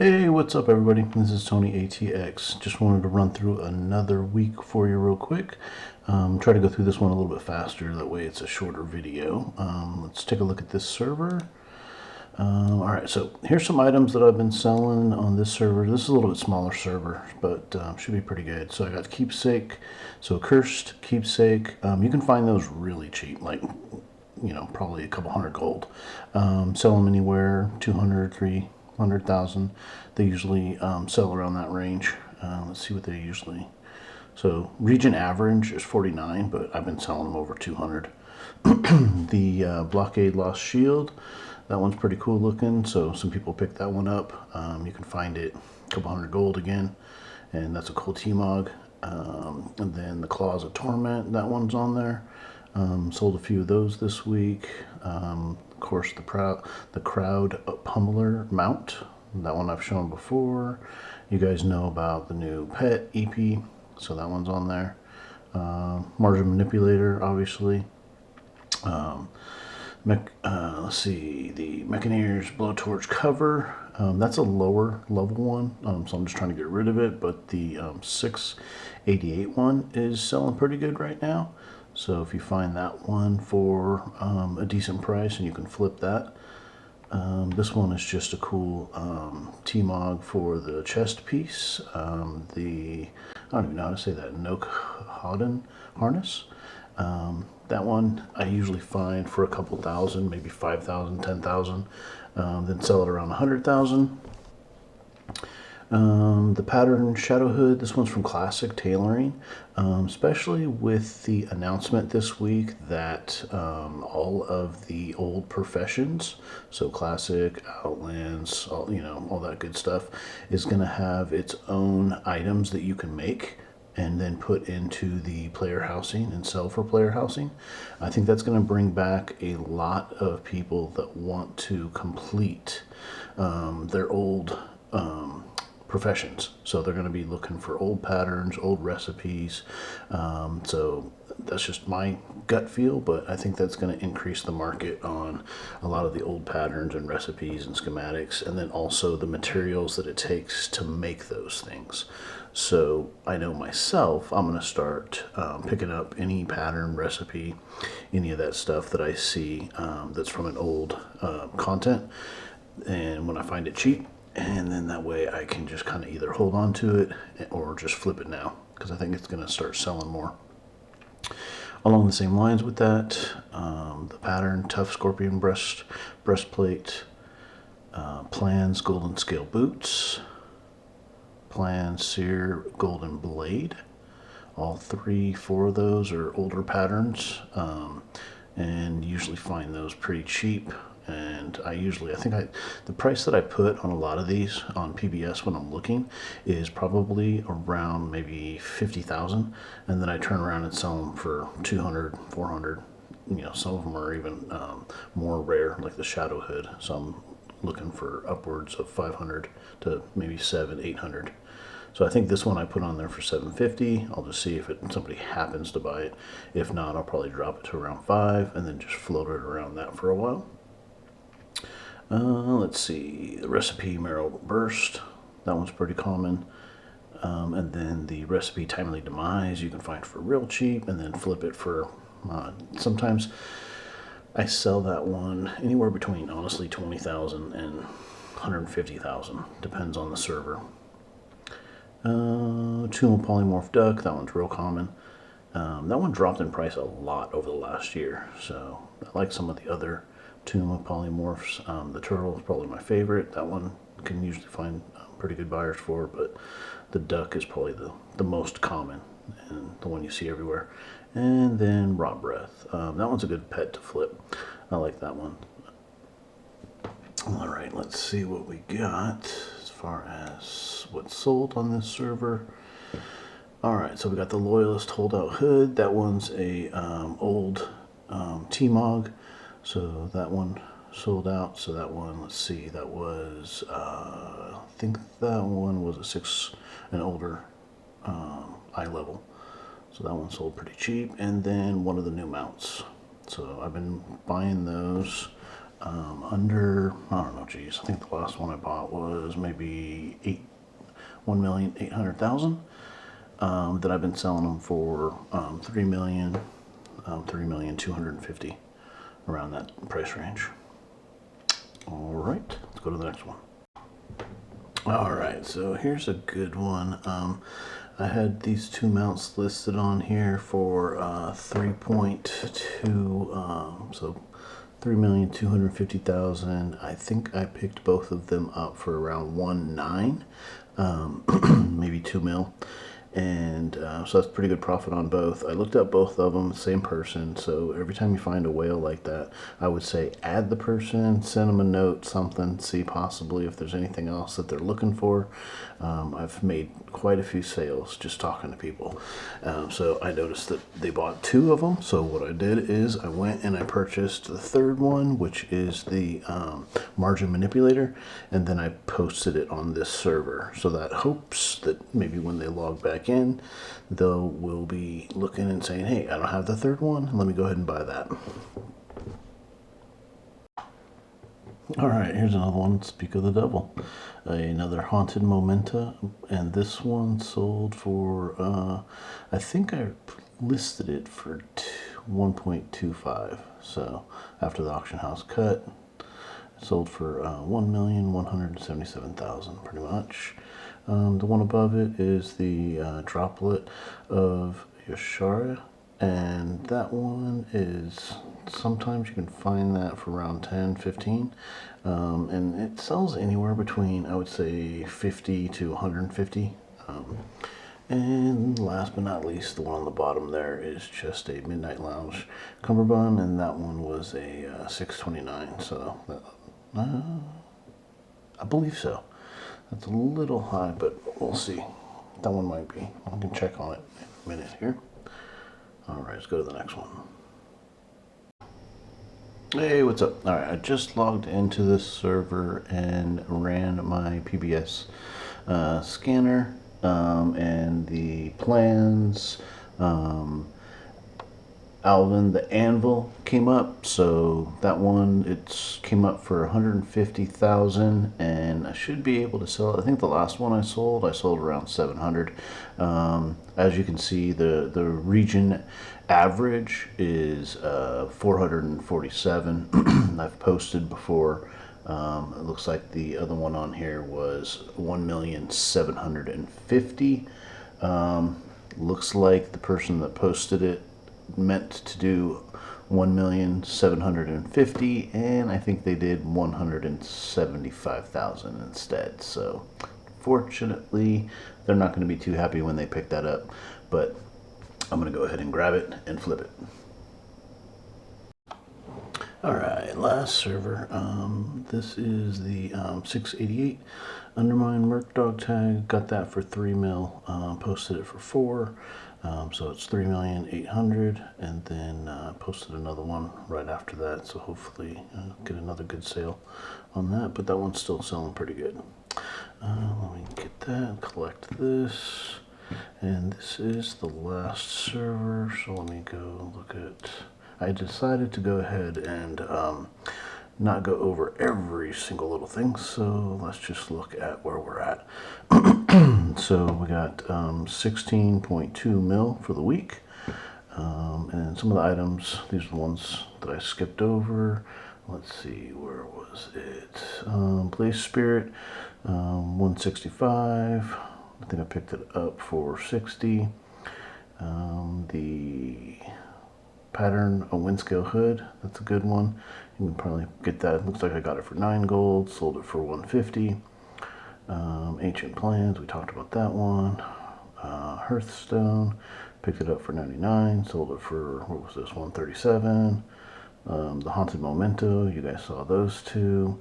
Hey, what's up everybody? This is Tony ATX. Just wanted to run through another week for you real quick. Try to go through this one a little bit faster, that way it's a shorter video. Let's take a look at this server. Alright, so here's some items that I've been selling on this server. This is a little bit smaller server, but should be pretty good. So I got Keepsake, so Cursed, Keepsake. You can find those really cheap, like, you know, probably a couple hundred gold. Sell them anywhere, 200, 300,000. They usually sell around that range. Let's see what they usually. So region average is 49, but I've been selling them over 200. The Blockade Lost Shield, that one's pretty cool looking, so some people picked that one up. You can find it a couple hundred gold again, and that's a cool T-Mog. And then the Claws of Torment, that one's on there. Sold a few of those this week. Of course, the Crowd Pummeler mount, that one I've shown before. You guys know about the new pet EP, so that one's on there. Margin Manipulator, obviously. Let's see, the Mechaneer's Blowtorch cover. That's a lower level one, so I'm just trying to get rid of it, but the 688 one is selling pretty good right now. So if you find that one for a decent price and you can flip that. This one is just a cool T-Mog for the chest piece. I don't even know how to say that, Noak Hodden harness. That one I usually find for a couple thousand, maybe 5,000, 10,000, then sell it around 100,000. The pattern Shadow Hood, this one's from Classic Tailoring, especially with the announcement this week that all of the old professions, so Classic, Outlands, all that good stuff, is going to have its own items that you can make and then put into the player housing and sell for player housing. I think that's going to bring back a lot of people that want to complete their old professions. So they're going to be looking for old patterns, old recipes. So that's just my gut feel, but I think that's going to increase the market on a lot of the old patterns and recipes and schematics, and then also the materials that it takes to make those things. So I know myself, I'm going to start picking up any pattern, recipe, any of that stuff that I see that's from an old content, and when I find it cheap, and then that way I can just kind of either hold on to it or just flip it now, because I think it's going to start selling more. Along the same lines with that, the pattern Tough Scorpion breastplate, Plans Golden Scale boots, Plans Sear Golden Blade. All 4 of those are older patterns, and usually find those pretty cheap. And I think the price that I put on a lot of these on PBS when I'm looking is probably around maybe 50,000, and then I turn around and sell them for 200, 400. Some of them are even more rare, like the Shadow Hood. So I'm looking for upwards of 500 to maybe 700, 800. So I think this one I put on there for 750. I'll just see if somebody happens to buy it. If not, I'll probably drop it to around 5 and then just float it around that for a while. Let's see, the recipe Marrow Burst, that one's pretty common. And then the recipe Timely Demise you can find for real cheap and then flip it for, sometimes I sell that one anywhere between, honestly, 20,000 and 150,000, depends on the server. Tomb of Polymorph Duck, that one's real common. That one dropped in price a lot over the last year, so I like some of the other Tomb of Polymorphs. The turtle is probably my favorite. That one can usually find pretty good buyers for, but the duck is probably the most common and the one you see everywhere. And then Raw Breath. That one's a good pet to flip. I like that one. Alright, let's see what we got as far as what's sold on this server. Alright, so we got the Loyalist Holdout Hood. That one's a old T-Mog. So that one sold out. So that one, let's see, that was, I think that one was a 6 and older eye level. So that one sold pretty cheap. And then one of the new mounts. So I've been buying those under, I don't know, geez, I think the last one I bought was maybe 1,800,000. That I've been selling them for 3 million, 3,250,000, around that price range. All right, let's go to the next one. All right, so here's a good one. I had these two mounts listed on here for 3.2, so 3,250,000. I think I picked both of them up for around 1.9, maybe 2 mil. And so that's pretty good profit on both. I looked up both of them, same person. So every time you find a whale like that, I would say add the person, send them a note, something, see possibly if there's anything else that they're looking for. I've made quite a few sales just talking to people. So I noticed that they bought 2 of them. So what I did is I went and I purchased the third one, which is the margin manipulator, and then I posted it on this server. So that hopes that maybe when they log back in, will be looking and saying, hey, I don't have the third one, let me go ahead and buy that. All right, here's another one, Speak of the Devil. Another Haunted Momenta, and this one sold for, I think I listed it for 1.25, so after the auction house cut, it sold for 1,177,000, pretty much. The one above it is the Droplet of Yashara, and that one is, sometimes you can find that for around 10, 15, and it sells anywhere between, I would say, 50 to 150. And last but not least, the one on the bottom there is just a Midnight Lounge cummerbund, and that one was a 629, so I believe so. That's a little high, but we'll see. That one might be. I can check on it in a minute here. All right, let's go to the next one. Hey, what's up? All right, I just logged into this server and ran my PBS scanner and the plans. Alvin the Anvil came up, so that one, it came up for 150,000, and I should be able to sell it. I think the last one I sold around 700. As you can see, the region average is 447. I've posted before. It looks like the other one on here was 1,750,000. Looks like the person that posted it meant to do 1,750,000, and I think they did 175,000 instead. So fortunately, they're not going to be too happy when they pick that up, but I'm going to go ahead and grab it and flip it. All right, last server. This is the 688 Undermine Merc Dog Tag. Got that for 3 mil. Posted it for 4. So it's 3,800,000, and then posted another one right after that. So hopefully get another good sale on that. But that one's still selling pretty good. Let me get that. Collect this, and this is the last server. So let me go look at. I decided to go ahead and not go over every single little thing, so let's just look at where we're at. So we got 16.2 mil for the week, and some of the items, these are the ones that I skipped over. Let's see, where was it? Blaze Spirit, 165. I think I picked it up for 60. The Pattern, a Windscale Hood, that's a good one. You can probably get that. It looks like I got it for 9 gold, sold it for 150. Ancient Plans, we talked about that one. Hearthstone, picked it up for 99, sold it for, what was this, 137. The Haunted Memento, you guys saw those two.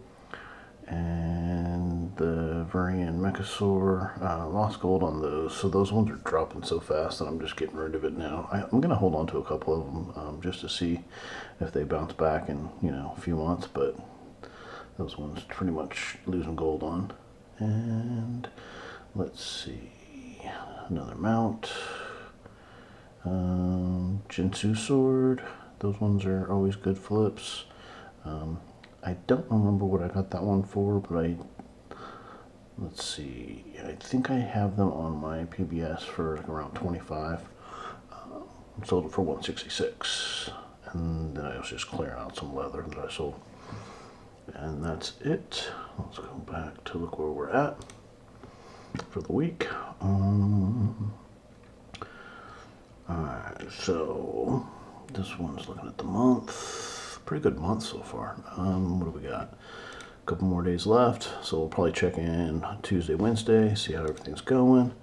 And the Varian Mechasaur, lost gold on those. So those ones are dropping so fast that I'm just getting rid of it now. I'm going to hold on to a couple of them just to see if they bounce back in, a few months. But those ones pretty much losing gold on. And let's see, another mount. Jinsu Sword, those ones are always good flips. I don't remember what I got that one for, but let's see, I think I have them on my PBS for like around 25. Sold it for 166, and then I was just clearing out some leather that I sold. And that's it. Let's go back to look where we're at for the week. Alright, so this one's looking at the month. Pretty good month so far. What do we got? A couple more days left, so we'll probably check in Tuesday, Wednesday, see how everything's going.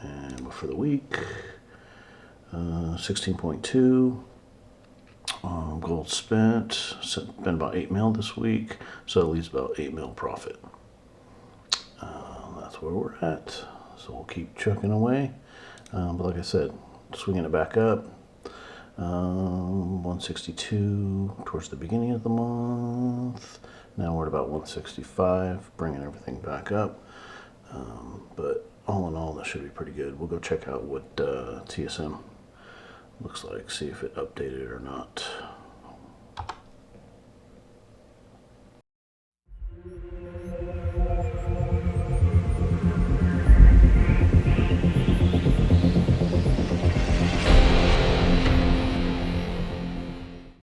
And for the week, 16.2. Gold spent about 8 mil this week, so it leaves about 8 mil profit. That's where we're at, so we'll keep chucking away. But like I said, swinging it back up. 162 towards the beginning of the month. Now we're at about 165, bringing everything back up. But all in all, that should be pretty good. We'll go check out what TSM looks like, see if it updated or not.